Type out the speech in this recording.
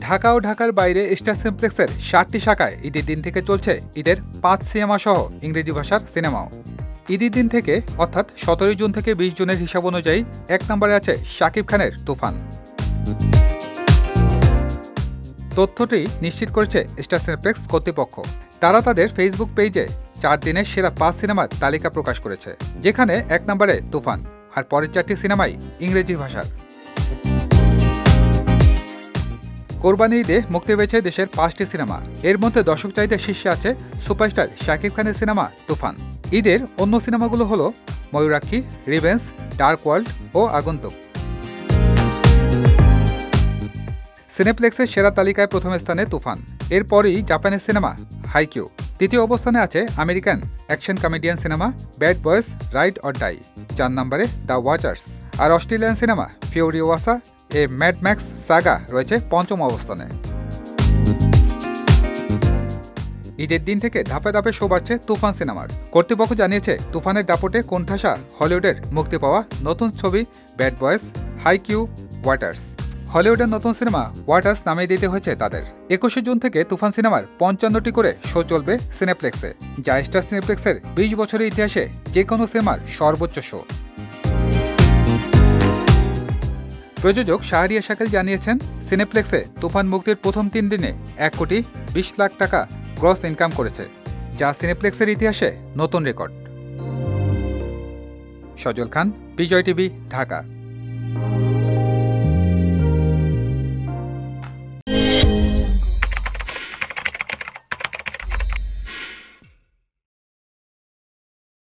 ঢাকা ও ঢাকার বাইরে স্টার সিনেপ্লেক্সের ৭টি শাখায় ঈদের দিন থেকে চলছে ঈদের ৫ সিনেমা সহ ইংরেজি ভাষার সিনেমাও। ঈদের দিন থেকে অর্থাৎ ১৭ জুন থেকে ২০ জুনের হিসাব অনুযায়ী ১ নম্বরে আছে শাকিব খানের তুফান। তথ্যটি নিশ্চিত করেছে স্টার সিনেপ্লেক্স কর্তৃপক্ষ। তারা তাদের ফেসবুক পেজে ৪ দিনের সেরা ৫ সিনেমার তালিকা প্রকাশ করেছে, যেখানে ১ নম্বরে তুফান আর পরের ৪টি সিনেমাই ইংরেজি ভাষার। কোরবানি ঈদে মুক্তি পেয়েছে দেশের ৫টি সিনেমা। এর মধ্যে দর্শক চাহিদার শীর্ষে আছে সুপারস্টার শাকিব খানের সিনেমা তুফান। ঈদের অন্য সিনেমাগুলো হল ময়ূরাক্ষী, রিভেঞ্জ, ডার্ক ওয়ার্ল্ড ও আগন্তুক। সিনেপ্লেক্সের সেরা তালিকায় প্রথম স্থানে তুফান, এরপরই জাপানের সিনেমা হাইকিউ। তৃতীয় অবস্থানে আছে American action comedian cinema Bad Boys Ride or Die. ৪ নম্বরে দ্য ওয়াচার্স। আর Australian cinema Furiosa a Mad Max saga রয়েছে পঞ্চম অবস্থানে। ঈদের দিন থেকে ধাপে ধাপে শো বাড়ছে তুফান সিনেমার। কর্তৃপক্ষ জানিয়েছে তুফানের দাপটে কোণঠাসা হলিউডের মুক্তি পাওয়া নতুন ছবি ব্যাড বয়েজ, হাইকিউ, ওয়াটার্স। হলিউডের নতুন সিনেমা ওয়াটার্স নামিয়ে দিতে হয়েছে তাদের। ২১ জুন থেকে তুফান সিনেমার ৫৫টি করে শো চলবে সিনেপ্লেক্সে, যা স্টার সিনেপ্লেক্সের ২০ বছরের ইতিহাসে যে কোনো সিনেমার সর্বোচ্চ শো। প্রযোজক শাহরিয়ার শাকিল জানিয়েছেন, সিনেপ্লেক্সে তুফান মুক্তির প্রথম ৩ দিনে ১,২০,০০,০০০ টাকা গ্রস ইনকাম করেছে, যা সিনেপ্লেক্সের ইতিহাসে নতুন রেকর্ড। সজল খান, বিজয় টিভি, ঢাকা।